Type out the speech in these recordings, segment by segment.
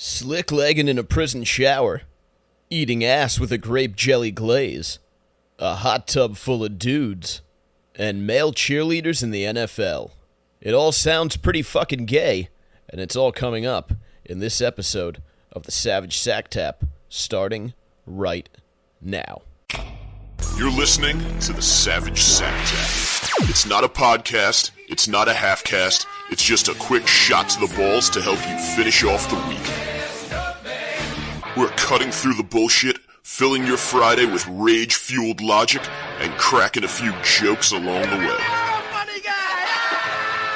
Slick-legging in a prison shower, eating ass with a grape jelly glaze, a hot tub full of dudes, and male cheerleaders in the NFL. It all sounds pretty fucking gay, and it's all coming up in this episode of the Savage Sacktap, starting right now. You're listening to the Savage Sacktap. It's not a podcast, it's not a half-cast, it's just a quick shot to the balls to help you finish off the week. We're cutting through the bullshit, filling your Friday with rage-fueled logic, and cracking a few jokes along the way.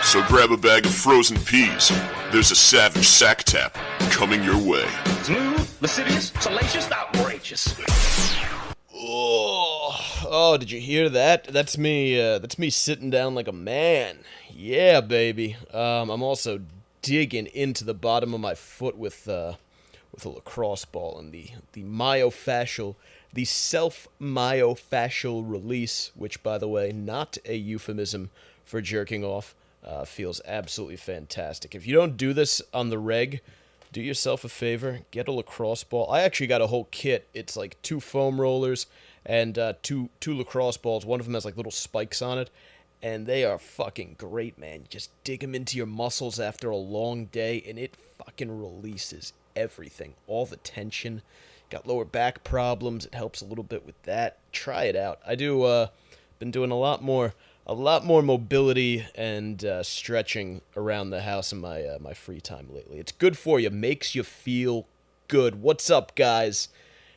So grab a bag of frozen peas. There's a Savage Sacktap coming your way. Smooth, lascivious, salacious, outrageous. Oh, did you hear that? That's me sitting down like a man. Yeah, baby. I'm also digging into the bottom of my foot with a lacrosse ball and the myofascial, the self-myofascial release, which, by the way, not a euphemism for jerking off, feels absolutely fantastic. If you don't do this on the reg, do yourself a favor, get a lacrosse ball. I actually got a whole kit. It's like 2 foam rollers and two lacrosse balls. One of them has like little spikes on it, and they are fucking great, man. You just dig them into your muscles after a long day, and it fucking releases everything, all the tension. Got lower back problems, it helps a little bit with that. Try it out. I do been doing a lot more mobility and stretching around the house in my free time lately. It's good for you, makes you feel good. What's up, guys?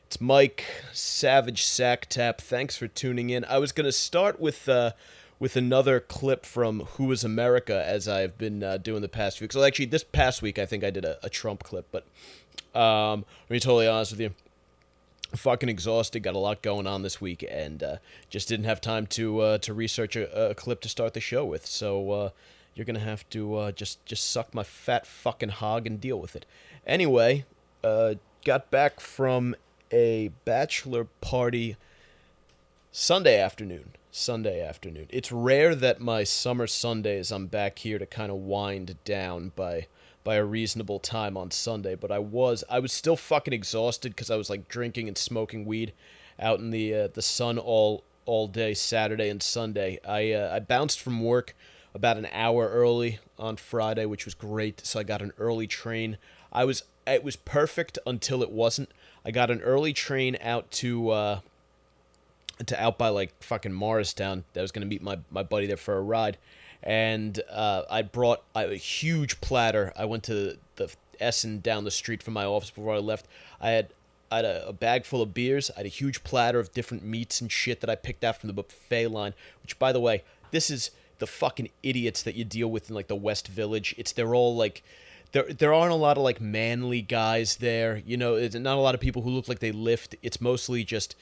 It's Mike, Savage Sacktap. Thanks for tuning in. I was gonna start with another clip from Who Is America, as I've been doing the past few weeks. So actually, this past week I think I did a Trump clip, but let me be totally honest with you. I'm fucking exhausted, got a lot going on this week, and just didn't have time to research a clip to start the show with. So you're gonna have to just suck my fat fucking hog and deal with it. Anyway, got back from a bachelor party Sunday afternoon. It's rare that my summer Sundays I'm back here to kind of wind down by a reasonable time on Sunday, but I was still fucking exhausted because I was like drinking and smoking weed out in the sun all day Saturday and Sunday. I bounced from work about an hour early on Friday, which was great. So I got an early train. It was perfect until it wasn't. I got an early train out to out by like fucking Morristown. I was gonna meet my buddy there for a ride, and I brought a huge platter. I went to the Essen down the street from my office before I left. I had a bag full of beers. I had a huge platter of different meats and shit that I picked out from the buffet line. Which, by the way, this is the fucking idiots that you deal with in like the West Village. They're all like. There aren't a lot of like manly guys there, you know. It's not a lot of people who look like they lift. It's mostly just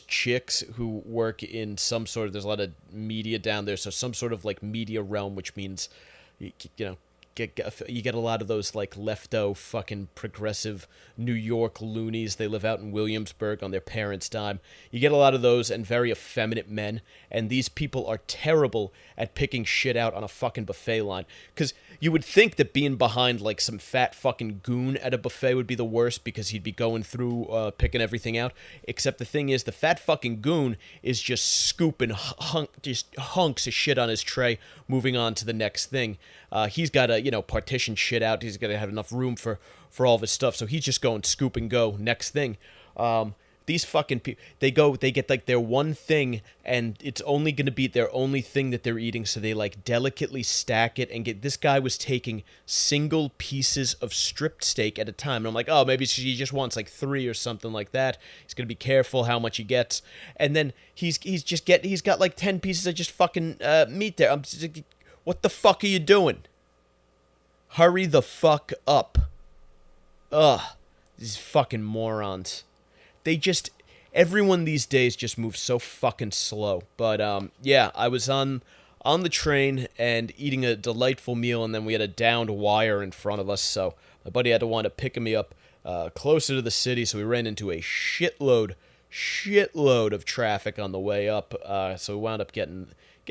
chicks who work in some sort of. There's a lot of media down there, so some sort of like media realm, which means, you know, you get a lot of those like lefto fucking progressive New York loonies. They live out in Williamsburg on their parents' dime. You get a lot of those and very effeminate men, and these people are terrible at picking shit out on a fucking buffet line. Because you would think that being behind like some fat fucking goon at a buffet would be the worst because he'd be going through picking everything out. Except the thing is, the fat fucking goon is just scooping hunks of shit on his tray, moving on to the next thing. He's got to, partition shit out. He's got to have enough room for all of his stuff. So he's just going scoop and go, next thing. These fucking people, they get like their one thing, and it's only going to be their only thing that they're eating. So they like delicately stack it and this guy was taking single pieces of stripped steak at a time. And I'm like, oh, maybe he just wants like 3 or something like that. He's going to be careful how much he gets. And then he's got like 10 pieces of just fucking meat there. I'm just like, what the fuck are you doing? Hurry the fuck up. Ugh. These fucking morons. Everyone these days just moves so fucking slow. But, yeah, I was on the train and eating a delightful meal, and then we had a downed wire in front of us, so my buddy had to wind up picking me up closer to the city, so we ran into a shitload of traffic on the way up, so we wound up getting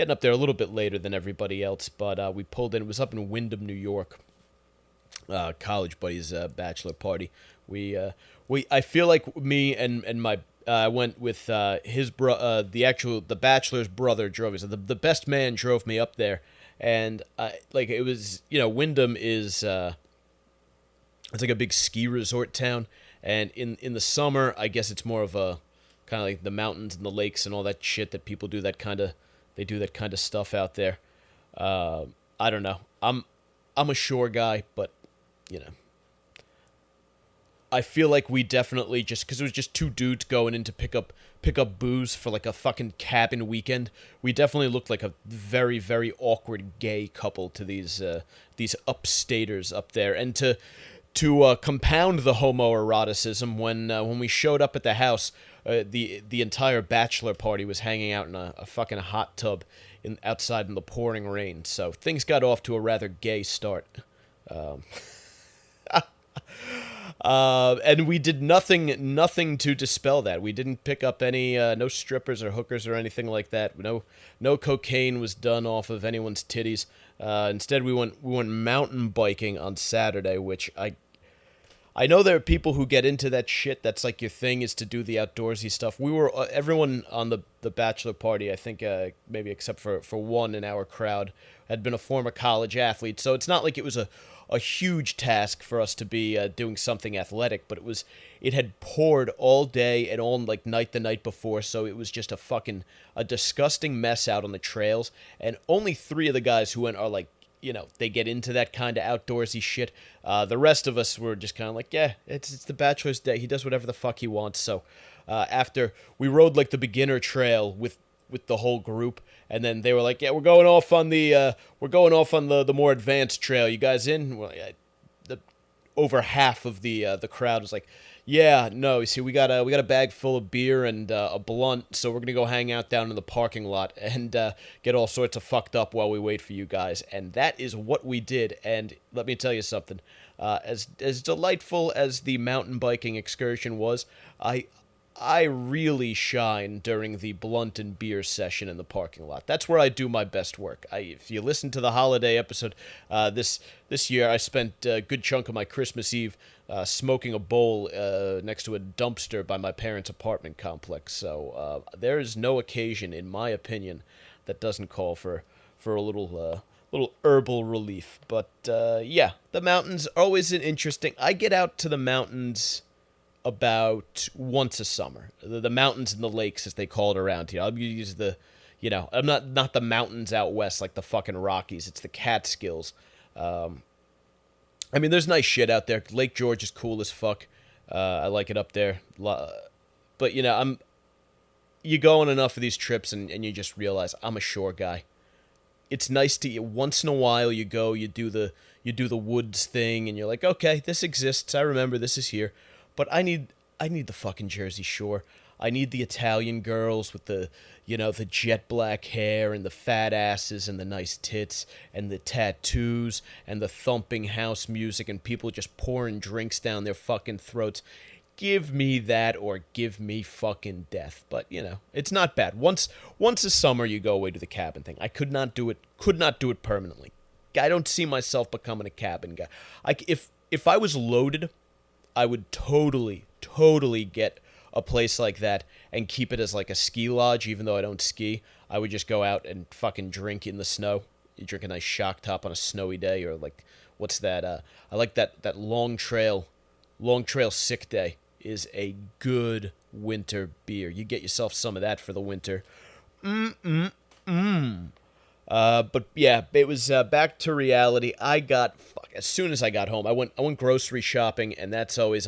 up there a little bit later than everybody else, but we pulled in. It was up in Windham, New York. college buddy's bachelor party. I feel like me and my I went with the bachelor's brother drove me. So the best man drove me up there, and like it was, Wyndham is it's like a big ski resort town, and in the summer I guess it's more of a kind of like the mountains and the lakes and all that shit that people do that kind of stuff out there. I don't know. I'm a shore guy, but you know. I feel like we definitely just because it was just two dudes going in to pick up booze for like a fucking cabin weekend. We definitely looked like a very, very awkward gay couple to these upstaters up there, and to compound the homoeroticism, when we showed up at the house, the entire bachelor party was hanging out in a fucking hot tub outside in the pouring rain. So things got off to a rather gay start. And we did nothing to dispel that. We didn't pick up any no strippers or hookers or anything like that. No cocaine was done off of anyone's titties. Instead, we went mountain biking on Saturday, which I know there are people who get into that shit. That's like your thing, is to do the outdoorsy stuff. We were everyone on the bachelor party, I think, maybe except for one in our crowd, had been a former college athlete. So it's not like it was a huge task for us to be doing something athletic, but it had poured all day and all like night the night before, so it was just a disgusting mess out on the trails. And only 3 of the guys who went are like, they get into that kind of outdoorsy shit. The rest of us were just kind of like, yeah, it's the bachelor's day. He does whatever the fuck he wants. So after we rode like the beginner trail with the whole group, and then they were like, yeah, we're going off on the more advanced trail. You guys in? Well, over half of the crowd was like, yeah, no, you see, we got a bag full of beer and a blunt, so we're gonna go hang out down in the parking lot and get all sorts of fucked up while we wait for you guys. And that is what we did. And let me tell you something, as delightful as the mountain biking excursion was, I really shine during the blunt and beer session in the parking lot. That's where I do my best work. If you listen to the holiday episode, this year I spent a good chunk of my Christmas Eve smoking a bowl next to a dumpster by my parents' apartment complex. So there is no occasion, in my opinion, that doesn't call for a little herbal relief. But yeah, the mountains are always interesting. I get out to the mountains about once a summer. The mountains and the lakes, as they call it around here. I'll use I'm not the mountains out west like the fucking Rockies. It's the Catskills. I mean, there's nice shit out there. Lake George is cool as fuck. I like it up there. But you go on enough of these trips and you just realize I'm a shore guy. It's nice to once in a while you go, you do the woods thing, and you're like, okay, this exists. I remember this is here. But I need the fucking Jersey Shore. I need the Italian girls with the jet black hair and the fat asses and the nice tits and the tattoos and the thumping house music and people just pouring drinks down their fucking throats. Give me that, or give me fucking death. But, it's not bad. Once a summer you go away to the cabin thing. I could not do it permanently. I don't see myself becoming a cabin guy. If I was loaded, I would totally get a place like that and keep it as like a ski lodge, even though I don't ski. I would just go out and fucking drink in the snow. You drink a nice shock top on a snowy day, or like, what's that? I like that Long Trail Sick Day is a good winter beer. You get yourself some of that for the winter. But yeah, it was back to reality. As soon as I got home, I went grocery shopping, and that's always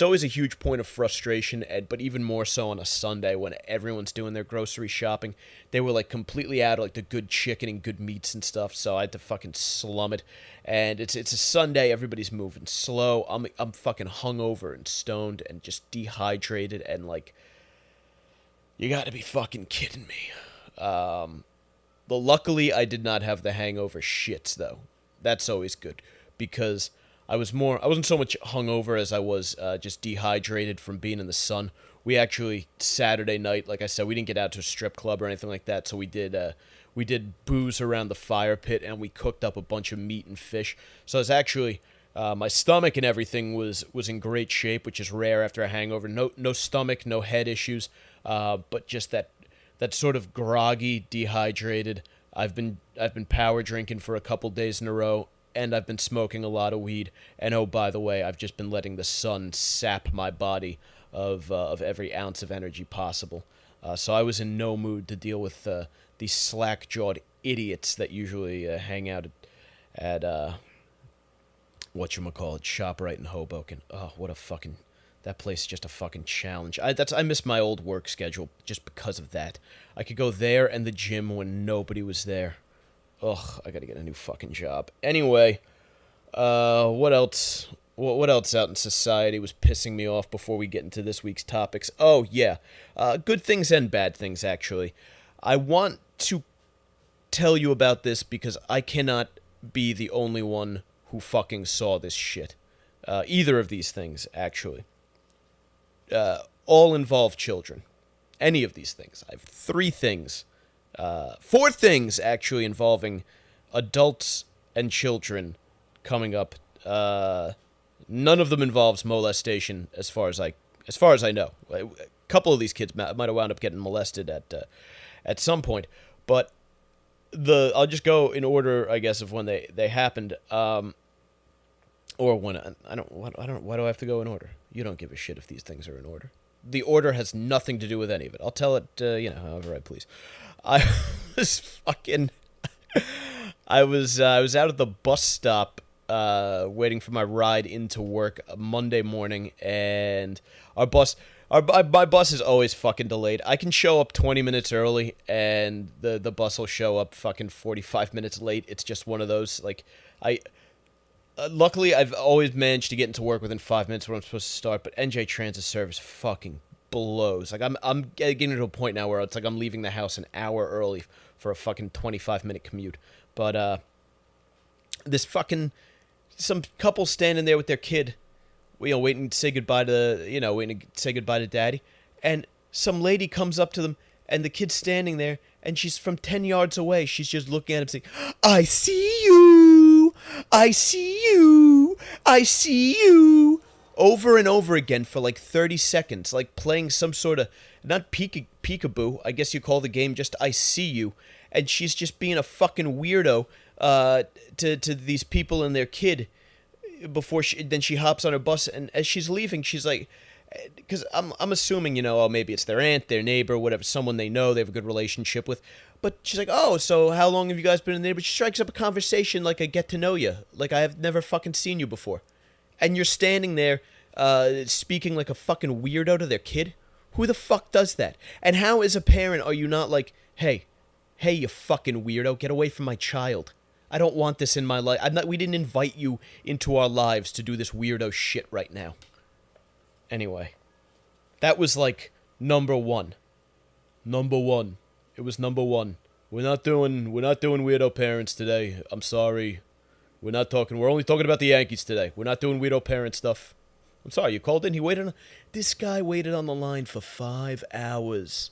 always a huge point of frustration. But even more so on a Sunday when everyone's doing their grocery shopping. They were like completely out of like the good chicken and good meats and stuff, so I had to fucking slum it. And it's a Sunday, everybody's moving slow. I'm fucking hungover and stoned and just dehydrated, and like, you got to be fucking kidding me. But luckily, I did not have the hangover shits, though. That's always good, because I wasn't so much hungover as I was just dehydrated from being in the sun. We actually, Saturday night, like I said, we didn't get out to a strip club or anything like that, so we did we did booze around the fire pit, and we cooked up a bunch of meat and fish. So it's actually my stomach and everything was in great shape, which is rare after a hangover. No stomach, no head issues, but just that sort of groggy, dehydrated. I've been power drinking for a couple days in a row, and I've been smoking a lot of weed. And oh, by the way, I've just been letting the sun sap my body of every ounce of energy possible. So I was in no mood to deal with these slack-jawed idiots that usually hang out at whatchamacallit, ShopRite in Hoboken. Oh, what a fucking... That place is just a fucking challenge. I miss my old work schedule just because of that. I could go there and the gym when nobody was there. Ugh, I gotta get a new fucking job. Anyway, what else? What else out in society was pissing me off before we get into this week's topics? Oh, yeah. Good things and bad things, actually. I want to tell you about this because I cannot be the only one who fucking saw this shit. Either of these things, actually. All involve children. Any of these things. I have 3 things. 4 things, actually, involving adults and children coming up. None of them involves molestation, as far as I know. A couple of these kids might have wound up getting molested at some point, but I'll just go in order, I guess, of when they happened. Or when why do I have to go in order? You don't give a shit if these things are in order. The order has nothing to do with any of it. I'll tell it, however I please. I was out at the bus stop, waiting for my ride into work Monday morning, and my bus is always fucking delayed. I can show up 20 minutes early, and the bus will show up fucking 45 minutes late. It's just one of those, like, luckily, I've always managed to get into work within 5 minutes when I'm supposed to start, but NJ Transit service fucking blows. Like, I'm getting to a point now where it's like I'm leaving the house an hour early for a fucking 25-minute commute. But, some couple standing there with their kid, waiting to say goodbye to daddy, and some lady comes up to them, and the kid's standing there, and she's from 10 yards away. She's just looking at him saying, "I see you! I see you! I see you!" Over and over again for like 30 seconds, like playing some sort of, not peekaboo, I guess you call the game just "I see you," and she's just being a fucking weirdo to these people and their kid before she hops on her bus, and as she's leaving, she's like, because I'm assuming, maybe it's their aunt, their neighbor, whatever, someone they know, they have a good relationship with. But she's like, "Oh, so how long have you guys been in the neighborhood?" She strikes up a conversation like I get to know you, like I have never fucking seen you before. And you're standing there speaking like a fucking weirdo to their kid? Who the fuck does that? And how, as a parent, are you not like, hey, you fucking weirdo, get away from my child. I don't want this in my life. We didn't invite you into our lives to do this weirdo shit right now. Anyway, that was like number one. It was number one. We're not doing weirdo parents today. I'm sorry. We're only talking about the Yankees today. We're not doing weirdo parent stuff. I'm sorry, you called in? This guy waited on the line for 5 hours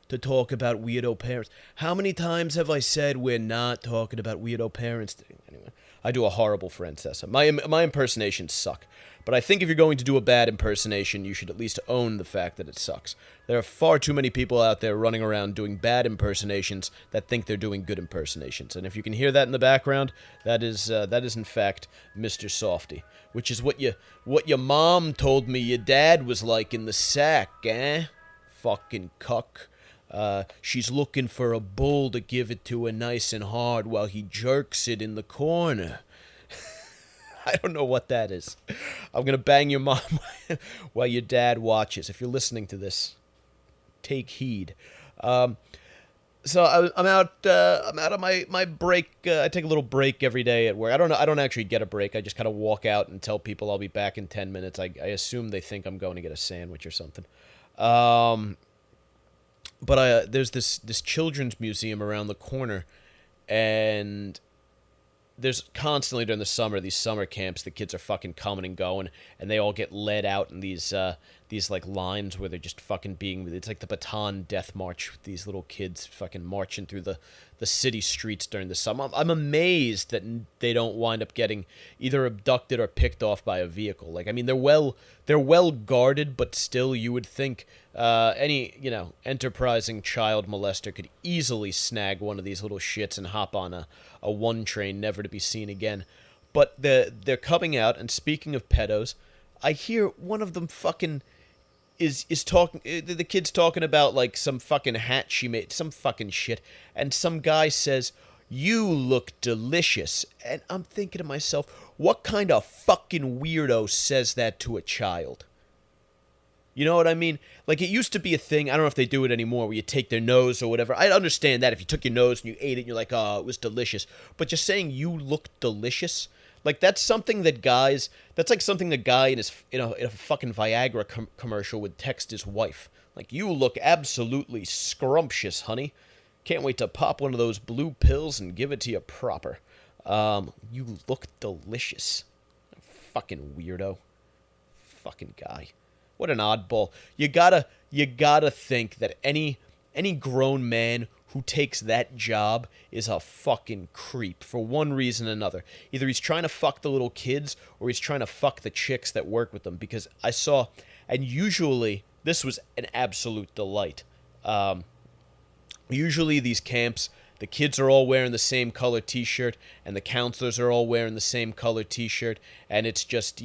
to talk about weirdo parents. How many times have I said we're not talking about weirdo parents today? Anyway, I do a horrible Francesa. My impersonations suck. But I think if you're going to do a bad impersonation, you should at least own the fact that it sucks. There are far too many people out there running around doing bad impersonations that think they're doing good impersonations. And if you can hear that in the background, that is in fact Mr. Softy, which is what your mom told me your dad was like in the sack, eh? Fucking cuck. She's looking for a bull to give it to her nice and hard while he jerks it in the corner. I don't know what that is. I'm going to bang your mom while your dad watches. If you're listening to this, take heed. So I'm out on my break. I take a little break every day at work. I don't actually get a break. I just kind of walk out and tell people I'll be back in 10 minutes. I assume they think I'm going to get a sandwich or something. But there's this children's museum around the corner, and there's constantly during the summer these summer camps. The kids are fucking coming and going, and they all get led out in these these like lines where they're just fucking it's like the Baton Death March with these little kids fucking marching through the city streets during the summer. I'm amazed that they don't wind up getting either abducted or picked off by a vehicle. Like, I mean, they're well guarded, but still, you would think any enterprising child molester could easily snag one of these little shits and hop on a one train never to be seen again. But they're coming out, and speaking of pedos, I hear one of them fucking is talking, the kid's talking about like some fucking hat she made, some fucking shit, and some guy says, "You look delicious," and I'm thinking to myself, what kind of fucking weirdo says that to a child? You know what I mean? Like, it used to be a thing, I don't know if they do it anymore, where you take their nose or whatever. I understand that if you took your nose and you ate it and you're like, oh, it was delicious. But just saying you look delicious, like, that's something that that's like something a guy in a fucking Viagra commercial would text his wife. Like, you look absolutely scrumptious, honey. Can't wait to pop one of those blue pills and give it to you proper. You look delicious. Fucking weirdo. Fucking guy. What an oddball. You gotta think that any grown man who takes that job is a fucking creep for one reason or another. Either he's trying to fuck the little kids or he's trying to fuck the chicks that work with them. Because I saw, and usually this was an absolute delight. Usually these camps, the kids are all wearing the same color t-shirt and the counselors are all wearing the same color t-shirt, and it's just,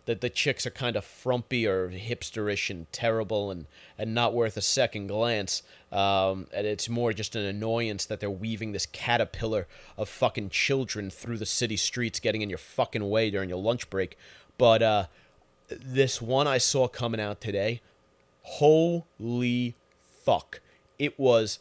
that the chicks are kind of frumpy or hipsterish and terrible and not worth a second glance. And it's more just an annoyance that they're weaving this caterpillar of fucking children through the city streets, getting in your fucking way during your lunch break. But this one I saw coming out today, holy fuck. It was...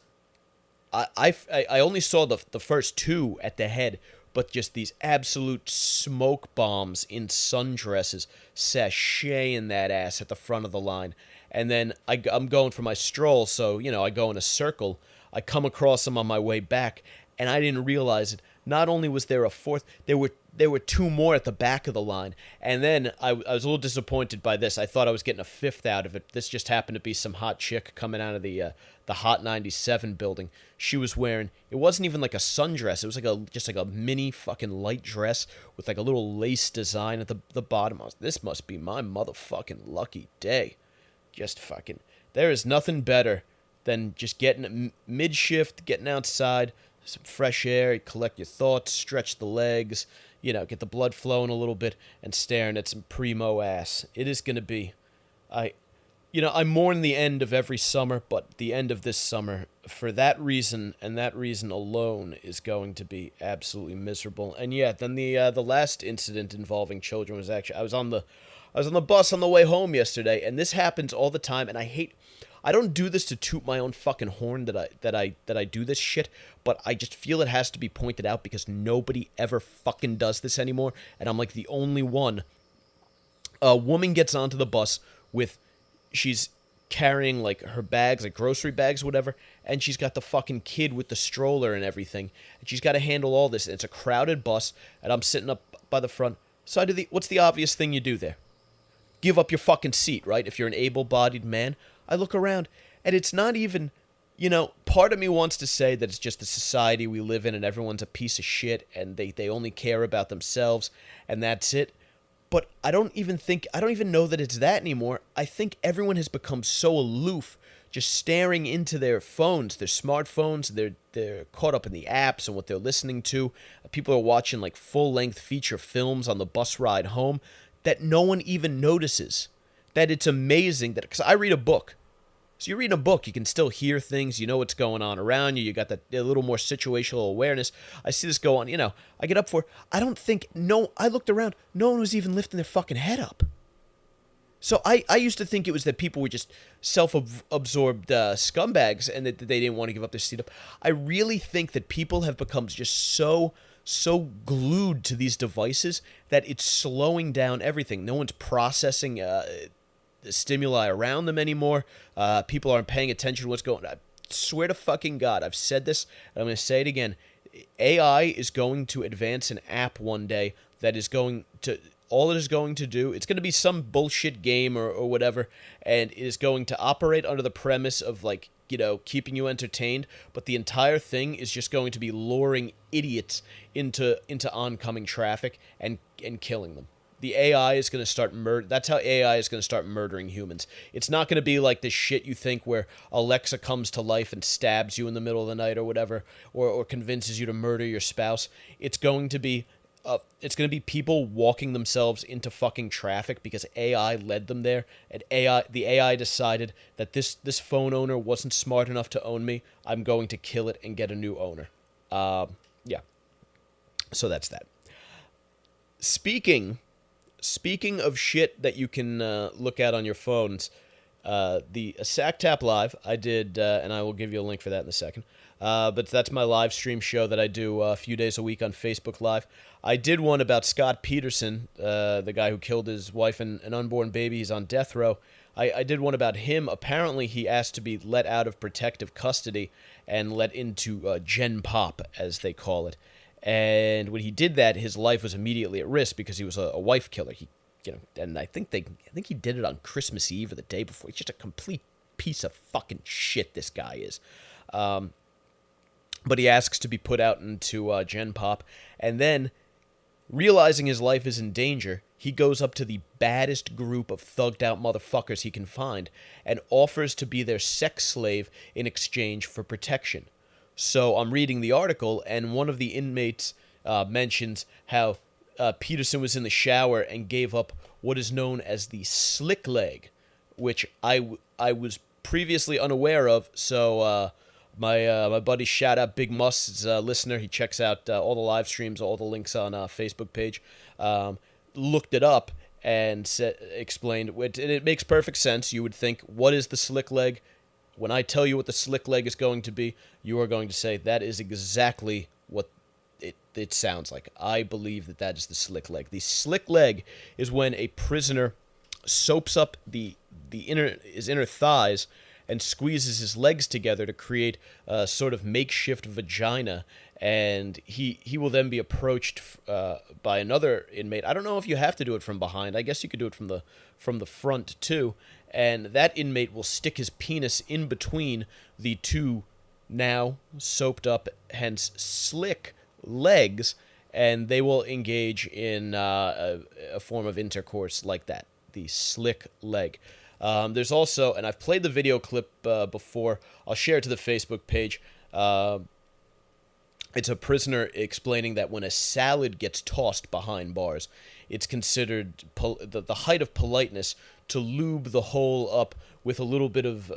I only saw the first two at the head, but just these absolute smoke bombs in sundresses sashaying that ass at the front of the line. And then I'm going for my stroll, so, I go in a circle. I come across them on my way back, and I didn't realize it. Not only was there a fourth, there were two more at the back of the line. And then I was a little disappointed by this. I thought I was getting a fifth out of it. This just happened to be some hot chick coming out of the Hot 97 building. She was wearing, it wasn't even like a sundress. It was just like a mini fucking light dress with like a little lace design at the bottom. This must be my motherfucking lucky day. Just fucking, there is nothing better than just getting mid-shift, getting outside, some fresh air, collect your thoughts, stretch the legs, get the blood flowing a little bit, and staring at some primo ass. It is going to be, I mourn the end of every summer, but the end of this summer, for that reason, and that reason alone, is going to be absolutely miserable. And yeah, then the last incident involving children was actually, I was on the bus on the way home yesterday, and this happens all the time, and I don't do this to toot my own fucking horn that I do this shit, but I just feel it has to be pointed out because nobody ever fucking does this anymore, and I'm like the only one. A woman gets onto the bus she's carrying like her bags, like grocery bags, whatever, and she's got the fucking kid with the stroller and everything, and she's got to handle all this, and it's a crowded bus, and I'm sitting up by the front. So what's the obvious thing you do there? Give up your fucking seat, right? If you're an able-bodied man. I look around, and it's not even, part of me wants to say that it's just the society we live in and everyone's a piece of shit and they only care about themselves and that's it. But I don't even know that it's that anymore. I think everyone has become so aloof, just staring into their phones, their smartphones. They're caught up in the apps and what they're listening to. People are watching like full-length feature films on the bus ride home that no one even notices. That it's amazing that, because I read a book. So you read a book, you can still hear things, you know what's going on around you, you got that a little more situational awareness. I see this go on, I get up for, I looked around, no one was even lifting their fucking head up. So I used to think it was that people were just self-absorbed scumbags and that they didn't want to give up their seat up. I really think that people have become just so glued to these devices that it's slowing down everything. No one's processing the stimuli around them anymore. People aren't paying attention to what's going on. I swear to fucking God, I've said this, and I'm going to say it again. AI is going to advance an app one day that is going to all it is going to do, it's going to be some bullshit game or whatever, and it is going to operate under the premise of, like, you know, keeping you entertained, but the entire thing is just going to be luring idiots into oncoming traffic and killing them. The AI is going to start that's how AI is going to start murdering humans. It's not going to be like this shit you think where Alexa comes to life and stabs you in the middle of the night or whatever, or convinces you to murder your spouse. It's going to be people walking themselves into fucking traffic because AI led them there, and the AI decided that this phone owner wasn't smart enough to own me. I'm going to kill it and get a new owner. Yeah. So that's that. Speaking of shit that you can look at on your phones, the Sacktap Live I did, and I will give you a link for that in a second. But that's my live stream show that I do a few days a week on Facebook Live. I did one about Scott Peterson, the guy who killed his wife and an unborn baby. He's on death row. I did one about him. Apparently, he asked to be let out of protective custody and let into Gen Pop, as they call it. And when he did that, his life was immediately at risk because he was a wife killer. And I think he did it on Christmas Eve or the day before. He's just a complete piece of fucking shit. This guy is. But he asks to be put out into Gen Pop, and then, realizing his life is in danger, he goes up to the baddest group of thugged out motherfuckers he can find and offers to be their sex slave in exchange for protection. So I'm reading the article, and one of the inmates mentions how Peterson was in the shower and gave up what is known as the slick leg, which I was previously unaware of. So my buddy, shout out Big Mus, is a listener. He checks out all the live streams, all the links on Facebook page. Looked it up and explained it. It makes perfect sense. You would think, what is the slick leg? When I tell you what the slick leg is going to be, you are going to say that is exactly what it sounds like. I believe that is the slick leg. The slick leg is when a prisoner soaps up his inner thighs and squeezes his legs together to create a sort of makeshift vagina, and he will then be approached by another inmate. I don't know if you have to do it from behind. I guess you could do it from the front too. And that inmate will stick his penis in between the two now soaped up, hence slick legs, and they will engage in a form of intercourse like that, the slick leg. There's also, and I've played the video clip before, I'll share it to the Facebook page. It's a prisoner explaining that when a salad gets tossed behind bars, it's considered the height of politeness to lube the hole up with a little bit of,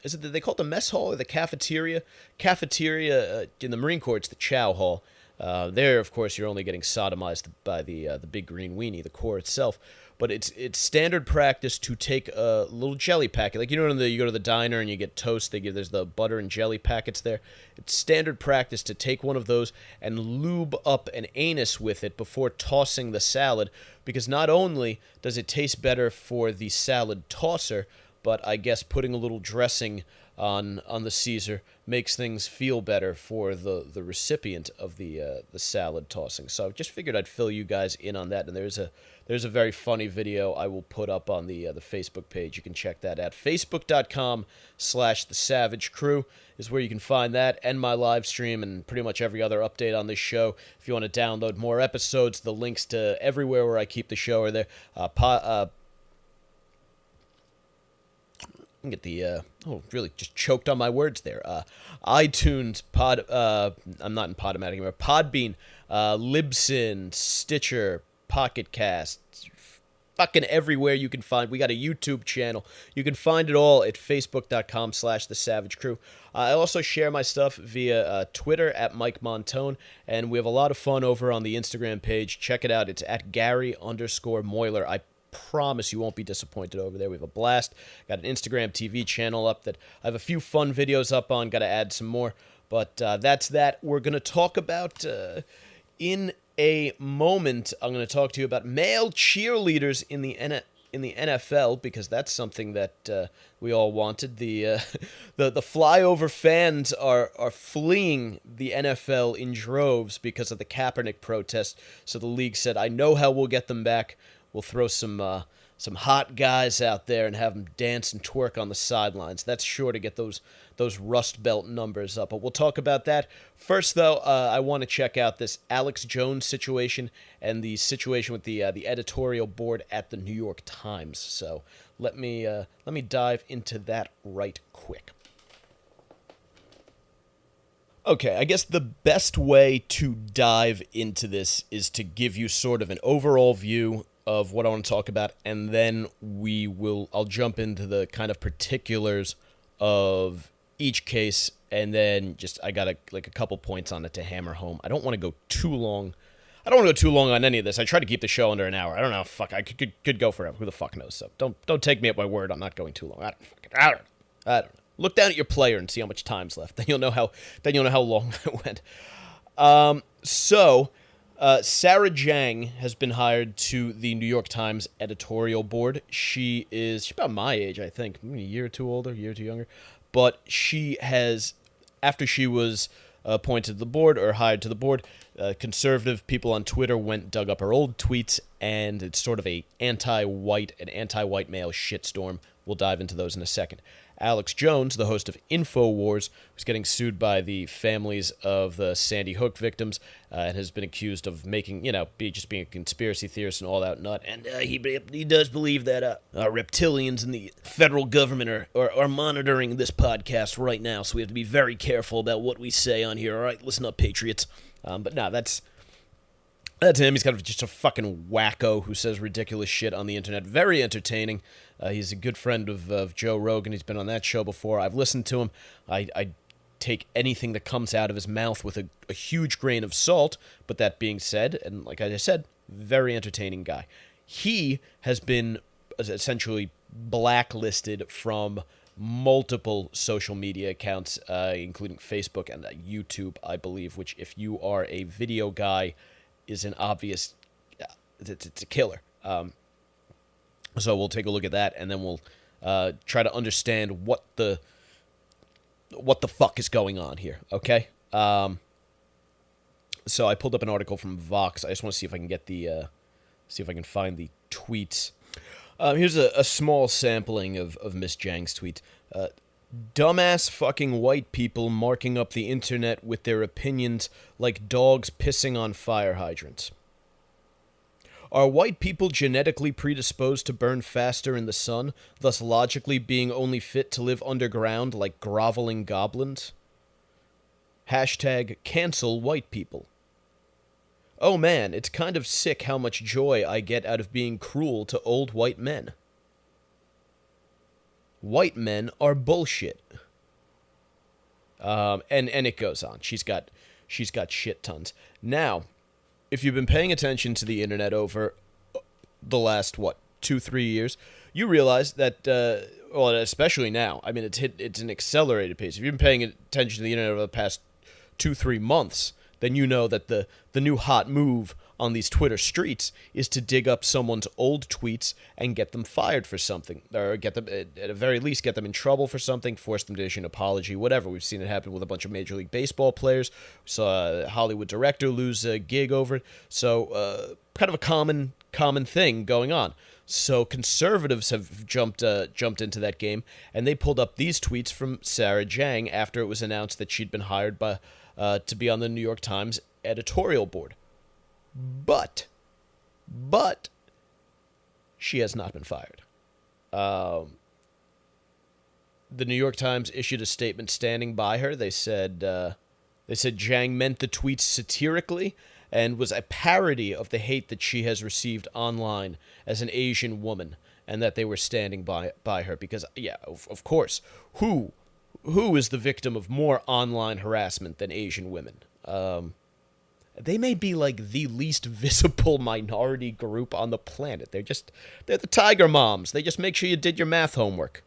is it, they call it the mess hall or the cafeteria? Cafeteria, in the Marine Corps, it's the chow hall. There, of course, you're only getting sodomized by the big green weenie, the Corps itself. But it's standard practice to take a little jelly packet. Like, you know, when you go to the diner and you get toast, there's the butter and jelly packets there. It's standard practice to take one of those and lube up an anus with it before tossing the salad, because not only does it taste better for the salad tosser, but I guess putting a little dressing on the Caesar makes things feel better for the recipient of the salad tossing. So I just figured I'd fill you guys in on that, and there's a very funny video I will put up on the Facebook page. You can check that out. Facebook.com/The Savage Crew is where you can find that, and my live stream, and pretty much every other update on this show. If you want to download more episodes, the links to everywhere where I keep the show are there. Get the really just choked on my words there. iTunes, I'm not in Podomatic anymore. Podbean, Libsyn, Stitcher, Pocket Casts, fucking everywhere you can find. We got a YouTube channel. You can find it all at facebook.com/The Savage Crew. I also share my stuff via Twitter at Mike Montone, and we have a lot of fun over on the Instagram page. Check it out. It's at Gary_Moiler. I promise you won't be disappointed over there. We have a blast. Got an Instagram TV channel up that I have a few fun videos up on. Got to add some more. But that's that. We're going to talk about, in a moment, I'm going to talk to you about male cheerleaders in the in the NFL, because that's something that we all wanted. The flyover fans are fleeing the NFL in droves because of the Kaepernick protest. So the league said, "I know how we'll get them back. We'll throw some hot guys out there and have them dance and twerk on the sidelines." That's sure to get those Rust Belt numbers up. But we'll talk about that. First, though, I want to check out this Alex Jones situation and the situation with the editorial board at the New York Times. So let me dive into that right quick. Okay, I guess the best way to dive into this is to give you sort of an overall view of what I want to talk about, and then I'll jump into the kind of particulars of each case, and then I got a couple points on it to hammer home. I don't want to go too long. I don't want to go too long on any of this. I try to keep the show under an hour. I don't know. Fuck, I could go forever. Who the fuck knows? So don't take me at my word. I'm not going too long. I don't know. Look down at your player and see how much time's left. Then you'll know how long I went. Sarah Joeng has been hired to the New York Times editorial board. She's about my age, I think. Maybe a year or two older, a year or two younger. But she has, after she was appointed to the board or hired to the board, conservative people on Twitter dug up her old tweets, and it's sort of an anti-white male shitstorm. We'll dive into those in a second. Alex Jones, the host of InfoWars, was getting sued by the families of the Sandy Hook victims and has been accused of making, being a conspiracy theorist and all that nut. And he does believe that reptilians in the federal government are monitoring this podcast right now, so we have to be very careful about what we say on here. All right, listen up, patriots. But no, that's him. He's kind of just a fucking wacko who says ridiculous shit on the internet. Very entertaining. He's a good friend of Joe Rogan. He's been on that show before. I've listened to him. I take anything that comes out of his mouth with a huge grain of salt. But that being said, and like I just said, very entertaining guy. He has been essentially blacklisted from multiple social media accounts, including Facebook and YouTube, I believe, which if you are a video guy is an obvious, it's a killer. So we'll take a look at that, and then we'll try to understand what the fuck is going on here. Okay. So I pulled up an article from Vox. I just want to see if I can get find the tweets. Here's a small sampling of Miss Joeng's tweet. Dumbass fucking white people marking up the internet with their opinions like dogs pissing on fire hydrants. Are white people genetically predisposed to burn faster in the sun, thus logically being only fit to live underground like groveling goblins? Hashtag cancel white people. Oh man, it's kind of sick how much joy I get out of being cruel to old white men. White men are bullshit. And it goes on. She's got shit tons. Now, if you've been paying attention to the internet over the last 2-3 years, you realize that especially now, I mean, it's an accelerated pace. If you've been paying attention to the internet over the past 2-3 months, then you know that the new hot move on these Twitter streets is to dig up someone's old tweets and get them fired for something, or get them, at the very least, get them in trouble for something, force them to issue an apology, whatever. We've seen it happen with a bunch of Major League Baseball players. We saw a Hollywood director lose a gig over it. So kind of a common thing going on. So conservatives have jumped into that game, and they pulled up these tweets from Sarah Joeng after it was announced that she'd been hired to be on the New York Times editorial board. But she has not been fired. The New York Times issued a statement standing by her. They said Joeng meant the tweets satirically and was a parody of the hate that she has received online as an Asian woman, and that they were standing by her because, yeah, of course, who is the victim of more online harassment than Asian women? They may be like the least visible minority group on the planet. They're the tiger moms. They just make sure you did your math homework.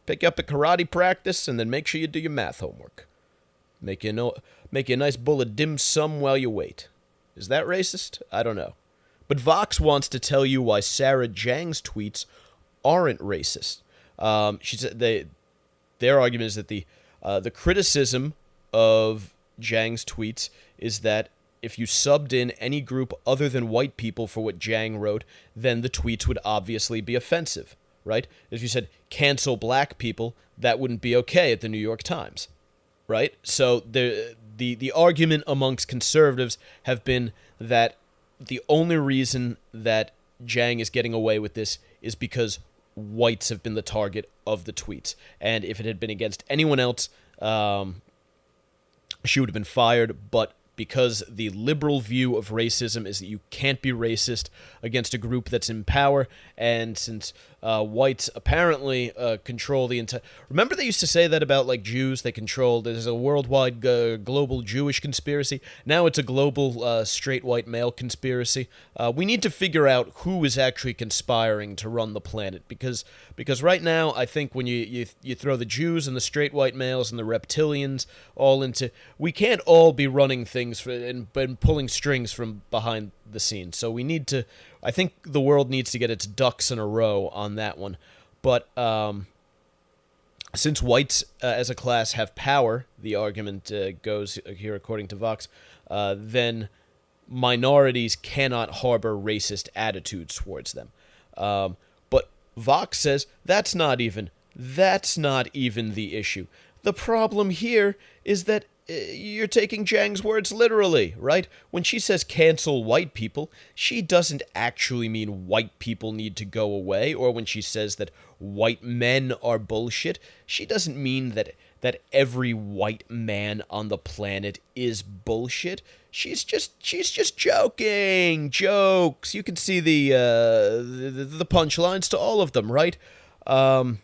Pick you up at karate practice and then make sure you do your math homework. Make you a nice bowl of dim sum while you wait. Is that racist? I don't know. But Vox wants to tell you why Sarah Jiang's tweets aren't racist. She said their argument is that the criticism of Jiang's tweets is that if you subbed in any group other than white people for what Jiang wrote, then the tweets would obviously be offensive, right? If you said cancel black people, that wouldn't be okay at the New York Times, right? So the argument amongst conservatives have been that the only reason that Jiang is getting away with this is because whites have been the target of the tweets. And if it had been against anyone else, she would have been fired. But because the liberal view of racism is that you can't be racist against a group that's in power, and since whites apparently control the entire... Remember they used to say that about, like, Jews? They control... There's a worldwide global Jewish conspiracy. Now it's a global straight white male conspiracy. We need to figure out who is actually conspiring to run the planet, because right now, I think when you throw the Jews and the straight white males and the reptilians all into... We can't all be running things and pulling strings from behind the scenes. So we need to... I think the world needs to get its ducks in a row on that one. But since whites as a class have power, the argument goes here according to Vox, then minorities cannot harbor racist attitudes towards them. But Vox says that's not even the issue. The problem here is that you're taking Jiang's words literally, right? When she says cancel white people, she doesn't actually mean white people need to go away, or when she says that white men are bullshit, she doesn't mean that every white man on the planet is bullshit. She's just joking. Jokes. You can see the punchlines to all of them, right? What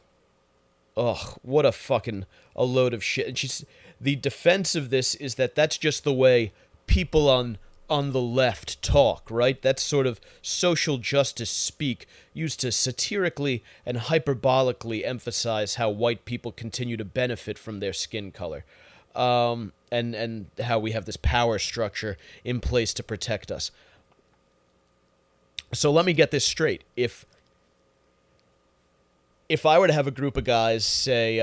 a load of shit. And the defense of this is that that's just the way people on the left talk, right? That's sort of social justice speak used to satirically and hyperbolically emphasize how white people continue to benefit from their skin color, and how we have this power structure in place to protect us. So let me get this straight. If I were to have a group of guys, say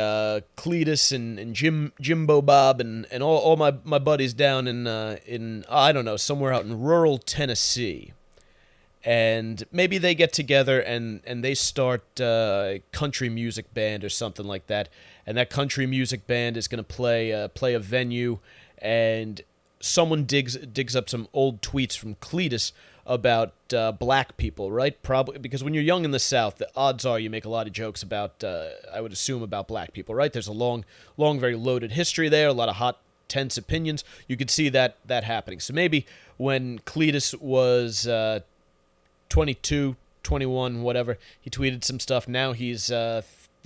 Cletus and Jimbo Bob and all my buddies down in I don't know, somewhere out in rural Tennessee, and maybe they get together and they start a country music band or something like that, and that country music band is going to play a venue, and someone digs up some old tweets from Cletus about black people, right? Probably because when you're young in the South, the odds are you make a lot of jokes about, I would assume, about black people, right? There's a long, very loaded history there, a lot of hot, tense opinions. You could see that happening. So maybe when Cletus was 22, 21, whatever, he tweeted some stuff. Now he's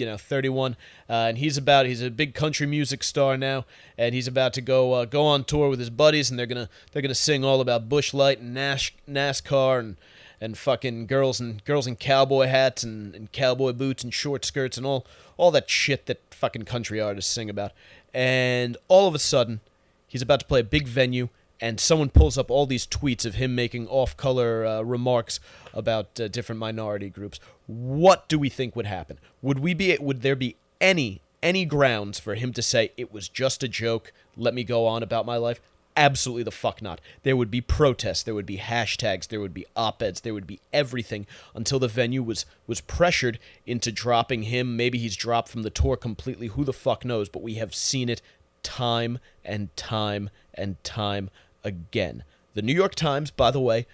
31, and he's a big country music star now, and he's about to go on tour with his buddies, and they're gonna sing all about Busch Light and NASCAR and fucking girls in cowboy hats and cowboy boots and short skirts and all that shit that fucking country artists sing about. And all of a sudden, he's about to play a big venue, and someone pulls up all these tweets of him making off-color remarks about different minority groups. What do we think would happen? Would there be any grounds for him to say it was just a joke, let me go on about my life? Absolutely the fuck not. There would be protests, there would be hashtags, there would be op-eds, there would be everything until the venue was pressured into dropping him. Maybe he's dropped from the tour completely, who the fuck knows, but we have seen it time and time and time again. The New York Times, by the way,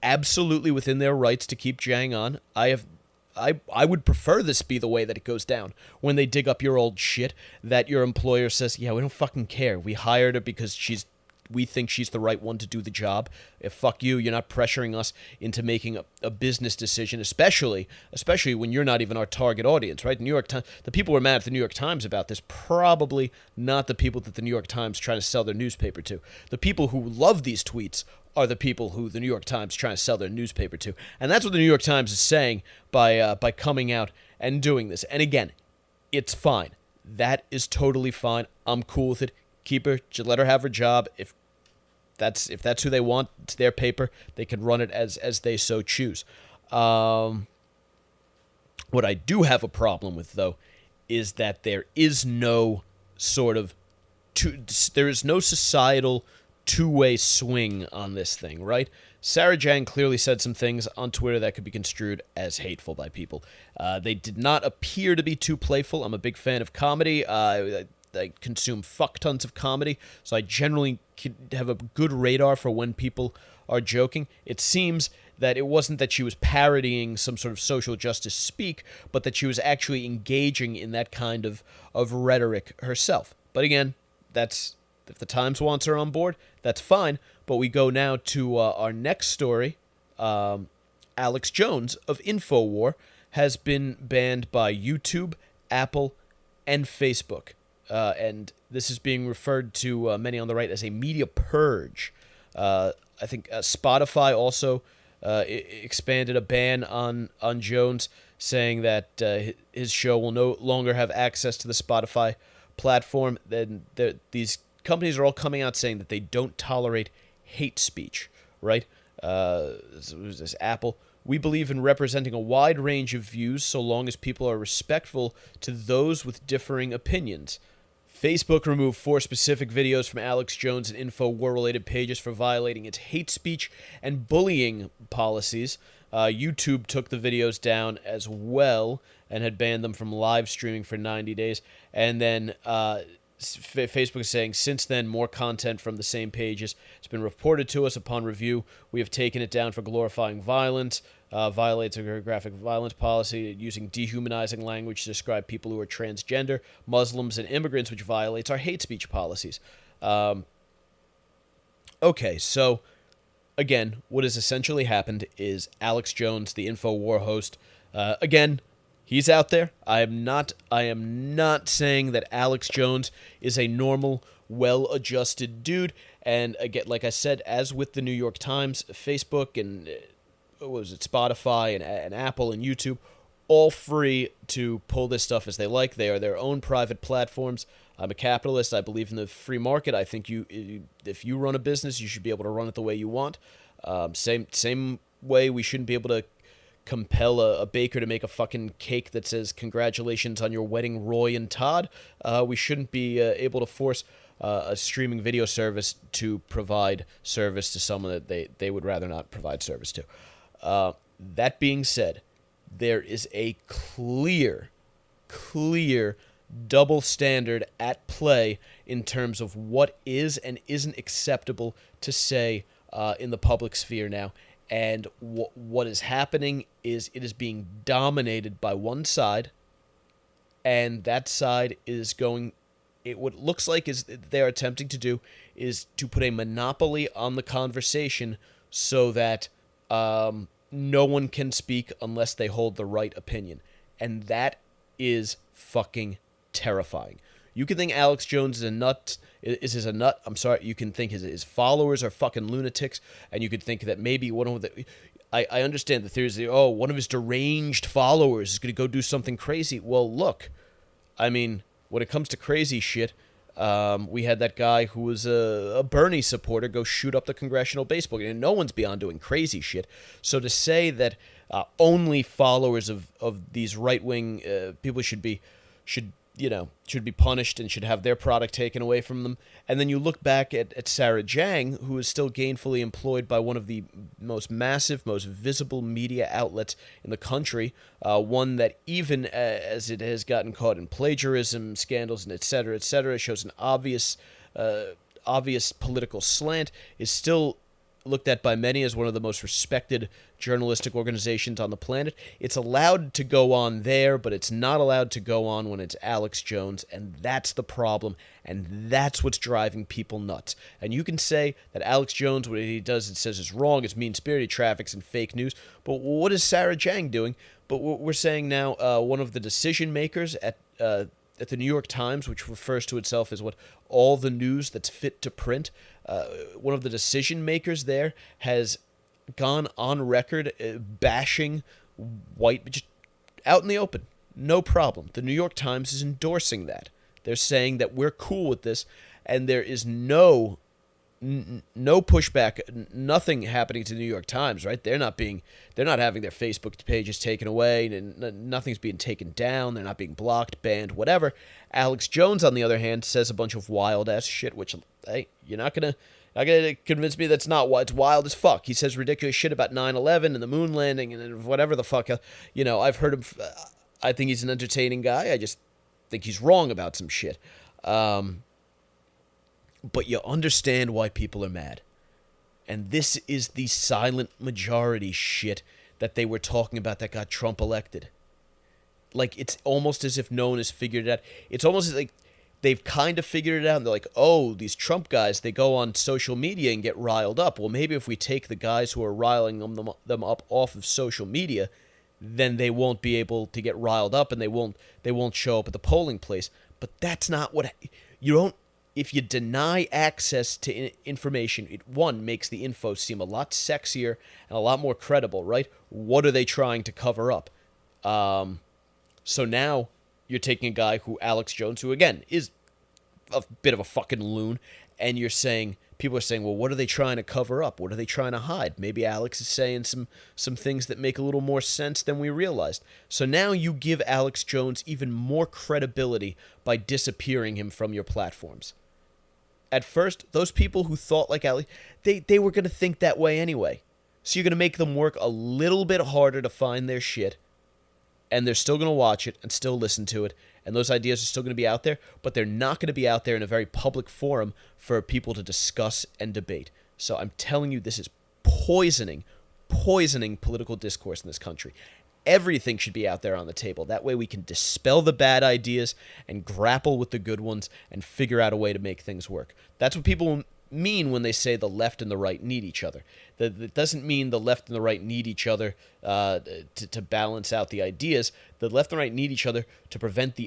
absolutely within their rights to keep Jiang on. I would prefer this be the way that it goes down. When they dig up your old shit, that your employer says, yeah, we don't fucking care. We hired her because we think she's the right one to do the job. If fuck you, you're not pressuring us into making a business decision, especially when you're not even our target audience, right? The New York Times, the people who are mad at the New York Times about this, probably not the people that the New York Times try to sell their newspaper to. The people who love these tweets are the people who the New York Times trying to sell their newspaper to. And that's what the New York Times is saying by coming out and doing this. And again, it's fine. That is totally fine. I'm cool with it. Keep her, let her have her job. If that's who they want, it's their paper. They can run it as they so choose. What I do have a problem with, though, is that there is no sort of there is no societal two-way swing on this thing, right? Sarah Jang clearly said some things on Twitter that could be construed as hateful by people. They did not appear to be too playful. I'm a big fan of comedy. I consume fuck tons of comedy, so I generally have a good radar for when people are joking. It seems that it wasn't that she was parodying some sort of social justice speak, but that she was actually engaging in that kind of rhetoric herself. But again, that's if the Times wants her on board, that's fine. But we go now to our next story. Alex Jones of InfoWar has been banned by YouTube, Apple, and Facebook. And this is being referred to many on the right as a media purge. I think Spotify also expanded a ban on Jones, saying that his show will no longer have access to the Spotify platform. Then these companies are all coming out saying that they don't tolerate hate speech, right? This Apple. We believe in representing a wide range of views so long as people are respectful to those with differing opinions. Facebook removed 4 specific videos from Alex Jones and InfoWar-related pages for violating its hate speech and bullying policies. YouTube took the videos down as well and had banned them from live streaming for 90 days. And then Facebook is saying, since then, more content from the same pages has been reported to us. Upon review, we have taken it down for glorifying violence, violates a graphic violence policy, using dehumanizing language to describe people who are transgender, Muslims, and immigrants, which violates our hate speech policies. Okay, so again, what has essentially happened is Alex Jones, the InfoWar host, again, he's out there. I am not saying that Alex Jones is a normal, well-adjusted dude. And again, like I said, as with the New York Times, Facebook, and Spotify and Apple and YouTube, all free to pull this stuff as they like. They are their own private platforms. I'm a capitalist. I believe in the free market. I think if you run a business, you should be able to run it the way you want. Same way we shouldn't be able to compel a baker to make a fucking cake that says congratulations on your wedding, Roy and Todd. We shouldn't be able to force a streaming video service to provide service to someone that they would rather not provide service to. That being said, there is a clear double standard at play in terms of what is and isn't acceptable to say in the public sphere now. And what is happening is it is being dominated by one side, and that side is going... what it looks like is they're attempting to do is to put a monopoly on the conversation so that no one can speak unless they hold the right opinion. And that is fucking terrifying. You can think Alex Jones is a nut. I'm sorry. You can think his followers are fucking lunatics, and you could think that maybe one of the... I understand the theories. One of his deranged followers is going to go do something crazy. Well, look, I mean, when it comes to crazy shit, we had that guy who was a Bernie supporter go shoot up the congressional baseball game, and no one's beyond doing crazy shit. So to say that only followers of these right-wing people should be punished and should have their product taken away from them. And then you look back at Sarah Jang, who is still gainfully employed by one of the most massive, most visible media outlets in the country, one that even as it has gotten caught in plagiarism, scandals, and et cetera, shows an obvious political slant, is still looked at by many as one of the most respected journalistic organizations on the planet. It's allowed to go on there, but it's not allowed to go on when it's Alex Jones, and that's the problem, and that's what's driving people nuts. And you can say that Alex Jones, what he does and says is wrong, is mean-spirited, traffics, and fake news, but what is Sarah Jang doing? But what we're saying now, one of the decision makers at the New York Times, which refers to itself as all the news that's fit to print, one of the decision makers there has gone on record bashing white, just out in the open, no problem. The New York Times is endorsing that. They're saying that we're cool with this, and there is no no pushback, nothing happening to the New York Times, right? They're not having their Facebook pages taken away, and nothing's being taken down. They're not being blocked, banned, whatever. Alex Jones, on the other hand, says a bunch of wild ass shit, which, hey, you're not gonna convince me that's not why it's wild as fuck. He says ridiculous shit about 9/11 and the moon landing and whatever the fuck. I've heard him. I think he's an entertaining guy. I just think he's wrong about some shit. But you understand why people are mad. And this is the silent majority shit that they were talking about that got Trump elected. Like, it's almost as if no one has figured it out. It's almost like they've kind of figured it out, and they're like, oh, these Trump guys, they go on social media and get riled up. Well, maybe if we take the guys who are riling them up off of social media, then they won't be able to get riled up, and they won't show up at the polling place. But that's not what you don't. If you deny access to information, it, one, makes the info seem a lot sexier and a lot more credible, right? What are they trying to cover up? So now you're taking a guy who, Alex Jones, who, again, is a bit of a fucking loon, and people are saying, well, what are they trying to cover up? What are they trying to hide? Maybe Alex is saying some things that make a little more sense than we realized. So now you give Alex Jones even more credibility by disappearing him from your platforms. At first, those people who thought like Alex, they were going to think that way anyway. So you're going to make them work a little bit harder to find their shit, and they're still going to watch it and still listen to it, and those ideas are still going to be out there, but they're not going to be out there in a very public forum for people to discuss and debate. So I'm telling you, this is poisoning political discourse in this country. Everything should be out there on the table. That way we can dispel the bad ideas and grapple with the good ones and figure out a way to make things work. That's what people mean when they say the left and the right need each other. That doesn't mean the left and the right need each other to balance out the ideas. The left and right need each other to prevent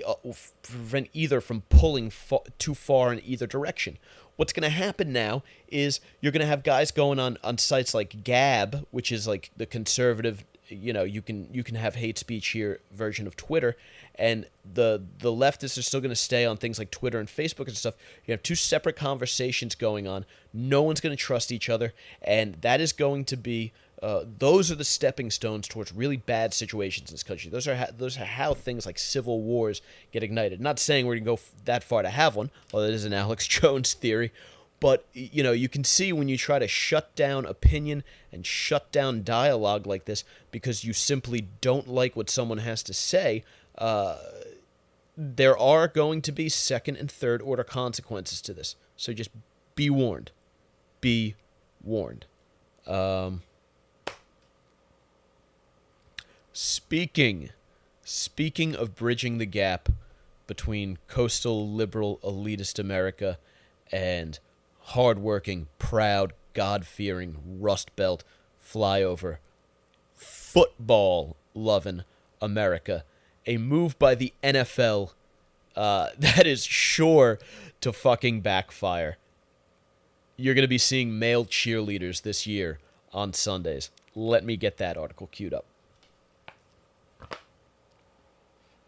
either from pulling too far in either direction. What's going to happen now is you're going to have guys going on sites like Gab, which is like the conservative, you can have hate speech here version of Twitter, and the leftists are still going to stay on things like Twitter and Facebook and stuff. You have two separate conversations going on. No one's going to trust each other, and that is going to be those are the stepping stones towards really bad situations in this country. Those are how things like civil wars get ignited. Not saying we're going to go that far to have one, although that is an Alex Jones theory. But, you can see when you try to shut down opinion and shut down dialogue like this because you simply don't like what someone has to say, there are going to be second and third order consequences to this. So just be warned. Be warned. Speaking of bridging the gap between coastal liberal elitist America and hardworking, proud, God-fearing, Rust Belt, flyover, football-loving America. A move by the NFL that is sure to fucking backfire. You're going to be seeing male cheerleaders this year on Sundays. Let me get that article queued up.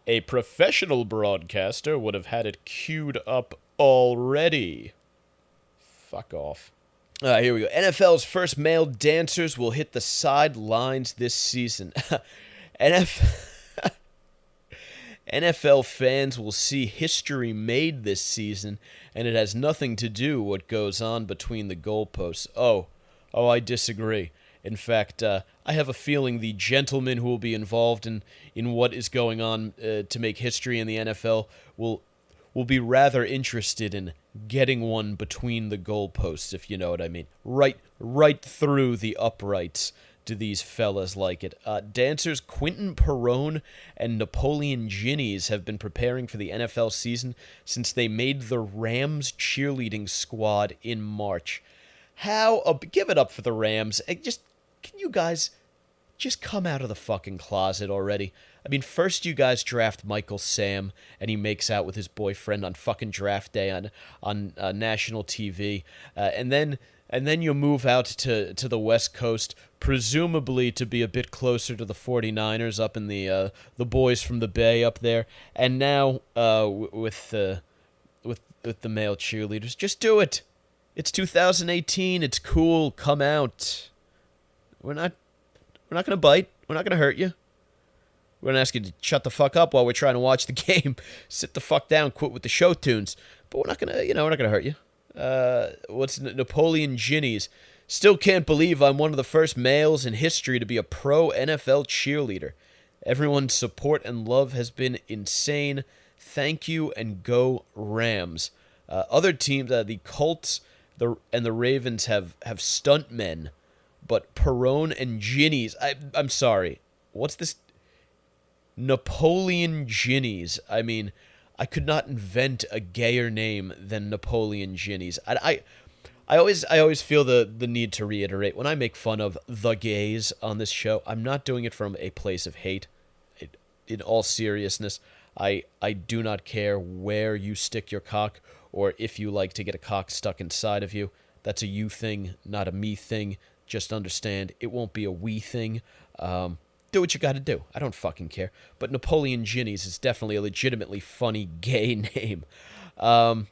A professional broadcaster would have had it queued up already. Fuck off. Here we go. NFL's first male dancers will hit the sidelines this season. NFL fans will see history made this season, and it has nothing to do with what goes on between the goalposts. Oh, I disagree. In fact, I have a feeling the gentlemen who will be involved in what is going on to make history in the NFL will be rather interested in getting one between the goalposts, if you know what I mean. Right through the uprights. Do these fellas like it? Dancers Quentin Perrone and Napoleon Ginnies have been preparing for the NFL season since they made the Rams cheerleading squad in March. Give it up for the Rams. Can you guys just come out of the fucking closet already? I mean, first you guys draft Michael Sam, and he makes out with his boyfriend on fucking draft day on national TV, and then you move out to the West Coast, presumably to be a bit closer to the 49ers up in the boys from the Bay up there, and now with the male cheerleaders, just do it. It's 2018. It's cool. Come out. We're not gonna bite. We're not gonna hurt you. We're gonna ask you to shut the fuck up while we're trying to watch the game. Sit the fuck down. Quit with the show tunes. But we're not gonna, we're not gonna hurt you. What's Napoleon Ginnies? Still can't believe I'm one of the first males in history to be a pro NFL cheerleader. Everyone's support and love has been insane. Thank you and go Rams. Other teams, the Colts and the Ravens have stuntmen, but Perone and Ginnies. I'm sorry. What's this? Napoleon Ginnies. I mean, I could not invent a gayer name than Napoleon Ginnies. I always feel the need to reiterate, when I make fun of the gays on this show, I'm not doing it from a place of hate. In all seriousness, I do not care where you stick your cock, or if you like to get a cock stuck inside of you. That's a you thing, not a me thing. Just understand, it won't be a we thing. Do what you gotta do. I don't fucking care. But Napoleon Ginnies is definitely a legitimately funny gay name. And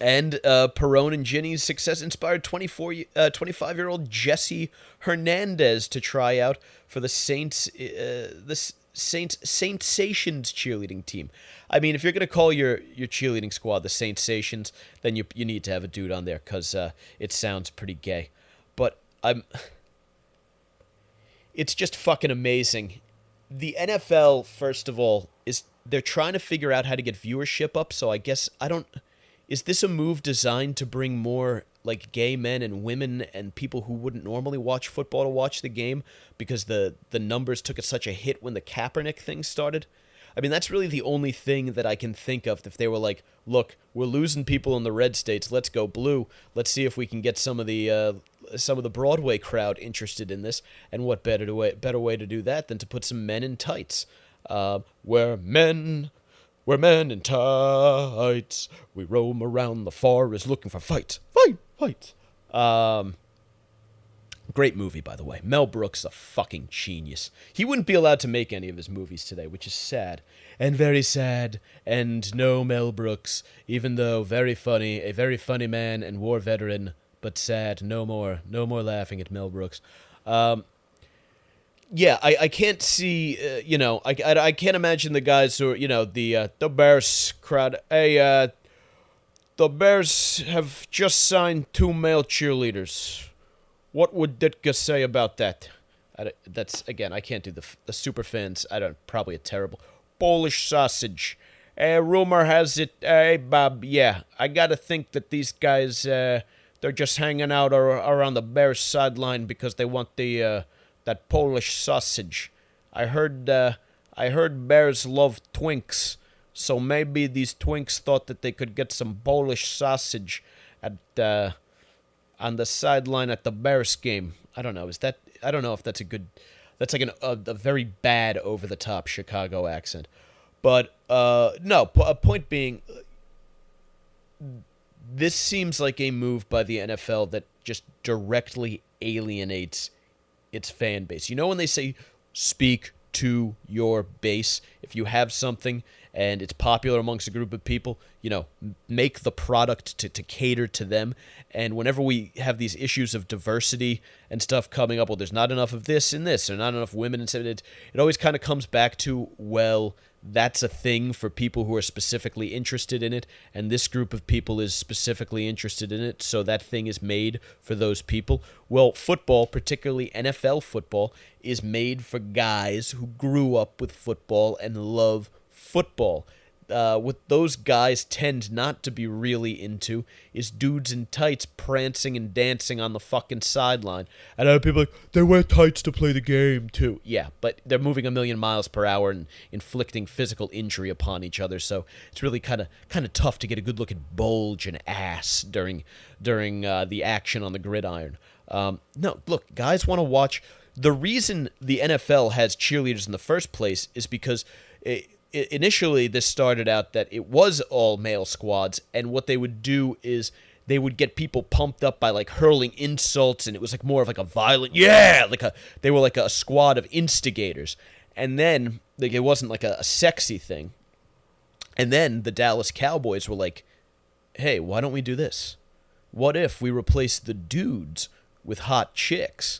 Perone and Ginny's success inspired 25-year-old Jesse Hernandez to try out for the Saints Saints-Sations cheerleading team. I mean, if you're gonna call your cheerleading squad the Saints-Sations, then you need to have a dude on there, because it sounds pretty gay. But it's just fucking amazing. The NFL, first of all, they're trying to figure out how to get viewership up. So I guess is this a move designed to bring more like gay men and women and people who wouldn't normally watch football to watch the game because the numbers took such a hit when the Kaepernick thing started? I mean, that's really the only thing that I can think of. If they were like, look, we're losing people in the red states, let's go blue. Let's see if we can get some of the Broadway crowd interested in this. And what better way to do that than to put some men in tights? We're men in tights. We roam around the forest looking for fights. Fight. Great movie, by the way. Mel Brooks, a fucking genius. He wouldn't be allowed to make any of his movies today, which is sad. And very sad. And no Mel Brooks, even though a very funny man and war veteran, but sad. No more laughing at Mel Brooks. Yeah, I can't see, I can't imagine the guys who are, the Bears crowd. Hey, the Bears have just signed 2 male cheerleaders. What would Ditka say about that? That's, again, I can't do the super fans. Probably a terrible. Polish sausage. Rumor has it, hey, Bob, yeah, I gotta think that these guys, they're just hanging out around the Bears sideline because they want that Polish sausage. I heard Bears love Twinks, so maybe these Twinks thought that they could get some Polish sausage on the sideline at the Bears game. I don't know. I don't know if that's a good. That's like a very bad over the top Chicago accent. But no. Point being, this seems like a move by the NFL that just directly alienates its fan base. You know when they say speak to your base? If you have something and it's popular amongst a group of people, make the product to cater to them. And whenever we have these issues of diversity and stuff coming up, well, there's not enough of this and this, or not enough women, and it always kind of comes back to, well, that's a thing for people who are specifically interested in it, and this group of people is specifically interested in it, so that thing is made for those people. Well, football, particularly NFL football, is made for guys who grew up with football and love football. What those guys tend not to be really into is dudes in tights prancing and dancing on the fucking sideline. And other people are like, they wear tights to play the game too. Yeah, but they're moving 1,000,000 miles per hour and inflicting physical injury upon each other. So it's really kind of tough to get a good look at bulge and ass during the action on the gridiron. No, look, guys want to watch. The reason the NFL has cheerleaders in the first place is because initially this started out that it was all male squads, and what they would do is they would get people pumped up by like hurling insults, and it was like more of like a violent, they were like a squad of instigators. And then like it wasn't like a sexy thing. And then the Dallas Cowboys were like, hey, why don't we do this? what if we replace the dudes with hot chicks?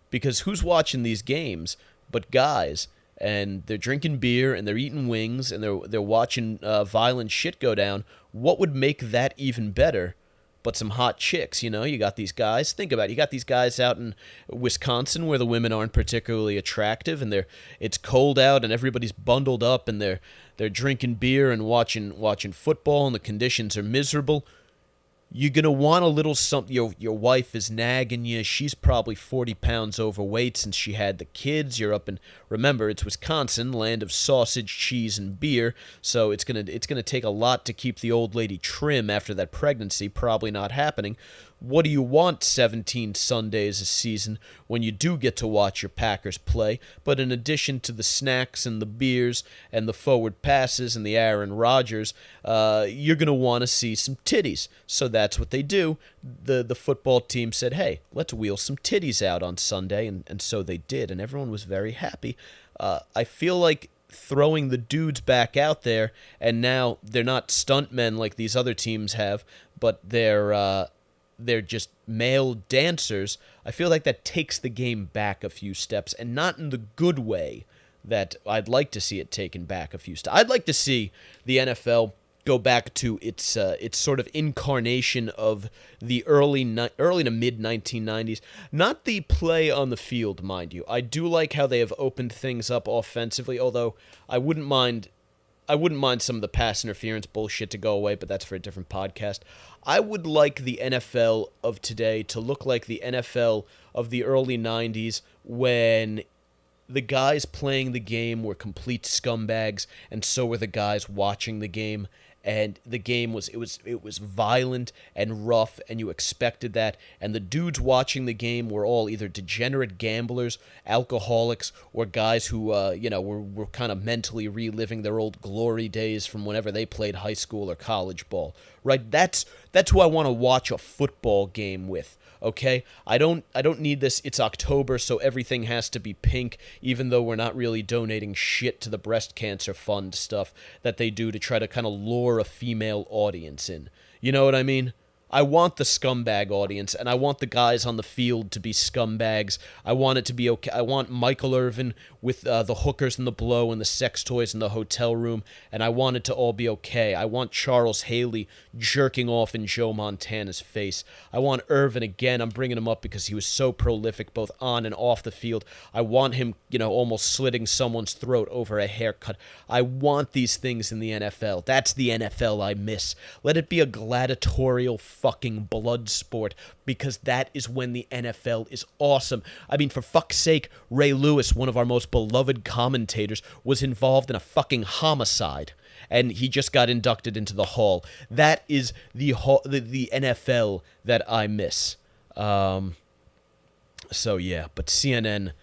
Because who's watching these games but guys? And they're drinking beer and they're eating wings and they're watching violent shit go down. What would make that even better but some hot chicks? You know, you got these guys. Think about it. You got these guys out in Wisconsin where the women aren't particularly attractive and it's cold out and everybody's bundled up and they're drinking beer and watching football and the conditions are miserable. You're going to want a little something. Your wife is nagging you. She's probably 40 pounds overweight since she had the kids. You're up in, remember, it's Wisconsin, land of sausage, cheese, and beer. So it's gonna take a lot to keep the old lady trim after that pregnancy. Probably not happening. What do you want 17 Sundays a season when you do get to watch your Packers play? But in addition to the snacks and the beers and the forward passes and the Aaron Rodgers, you're going to want to see some titties. So that's what they do. The football team said, hey, let's wheel some titties out on Sunday, and so they did, and everyone was very happy. I feel like throwing the dudes back out there, and now they're not stuntmen like these other teams have, but they're just male dancers. I feel like that takes the game back a few steps, and not in the good way that I'd like to see it taken back a few steps. I'd like to see the NFL go back to its sort of incarnation of the early to mid 1990s. Not the play on the field, mind you. I do like how they have opened things up offensively, although I wouldn't mind some of the pass interference bullshit to go away, but that's for a different podcast. I would like the NFL of today to look like the NFL of the early 90s when the guys playing the game were complete scumbags, and so were the guys watching the game. And the game was violent and rough, and you expected that. And the dudes watching the game were all either degenerate gamblers, alcoholics, or guys who were kind of mentally reliving their old glory days from whenever they played high school or college ball. Right? That's who I want to watch a football game with. Okay, I don't need this. It's October, so everything has to be pink, even though we're not really donating shit to the breast cancer fund stuff that they do to try to kind of lure a female audience in. You know what I mean? I want the scumbag audience, and I want the guys on the field to be scumbags. I want it to be okay. I want Michael Irvin with the hookers and the blow and the sex toys in the hotel room, and I want it to all be okay. I want Charles Haley jerking off in Joe Montana's face. I want Irvin again. I'm bringing him up because he was so prolific both on and off the field. I want him, almost slitting someone's throat over a haircut. I want these things in the NFL. That's the NFL I miss. Let it be a gladiatorial fucking blood sport, because that is when the NFL is awesome. I mean, for fuck's sake, Ray Lewis, one of our most beloved commentators, was involved in a fucking homicide, and he just got inducted into the Hall. That is the NFL that I miss. So yeah, but CNN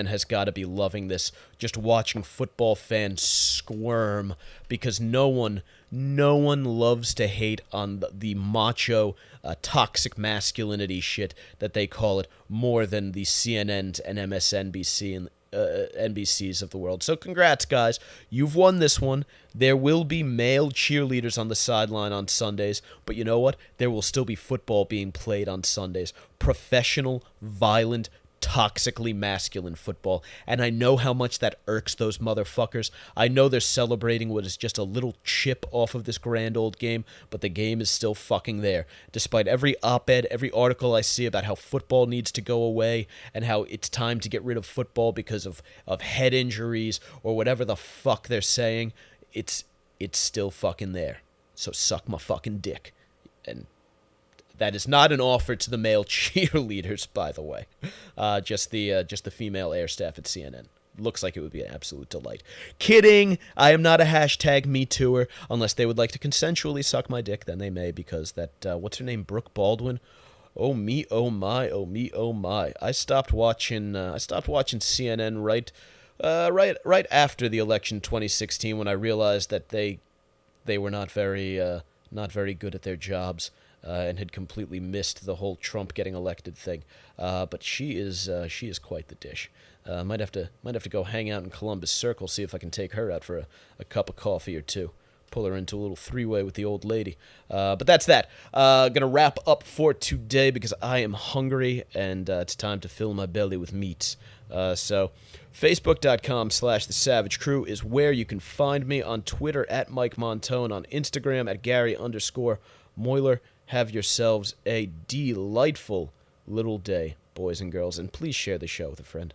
has got to be loving this, just watching football fans squirm, because no one loves to hate on the macho, toxic masculinity shit that they call it more than the CNNs and MSNBC and NBCs of the world. So congrats, guys. You've won this one. There will be male cheerleaders on the sideline on Sundays, but you know what? There will still be football being played on Sundays. Professional, violent, toxically masculine football, and I know how much that irks those motherfuckers. I know they're celebrating what is just a little chip off of this grand old game, but the game is still fucking there. Despite every op-ed, every article I see about how football needs to go away and how it's time to get rid of football because of head injuries or whatever the fuck they're saying, it's still fucking there. So suck my fucking dick. And that is not an offer to the male cheerleaders, by the way. Just the female air staff at CNN. Looks like it would be an absolute delight. Kidding! I am not a hashtag MeTooer. Unless they would like to consensually suck my dick, then they may, because that, what's her name, Brooke Baldwin? Oh me, oh my, oh me, oh my. I stopped watching CNN right after the election 2016 when I realized that they were not very good at their jobs. And had completely missed the whole Trump getting elected thing. But she is quite the dish. Might have to go hang out in Columbus Circle, see if I can take her out for a cup of coffee or two. pull her into a little three-way with the old lady. But that's that. Gonna wrap up for today because I am hungry and it's time to fill my belly with meat. So Facebook.com/The Savage Crew is where you can find me. On Twitter at Mike Montone, on Instagram at Gary_Moiler. Have yourselves a delightful little day, boys and girls, and please share the show with a friend.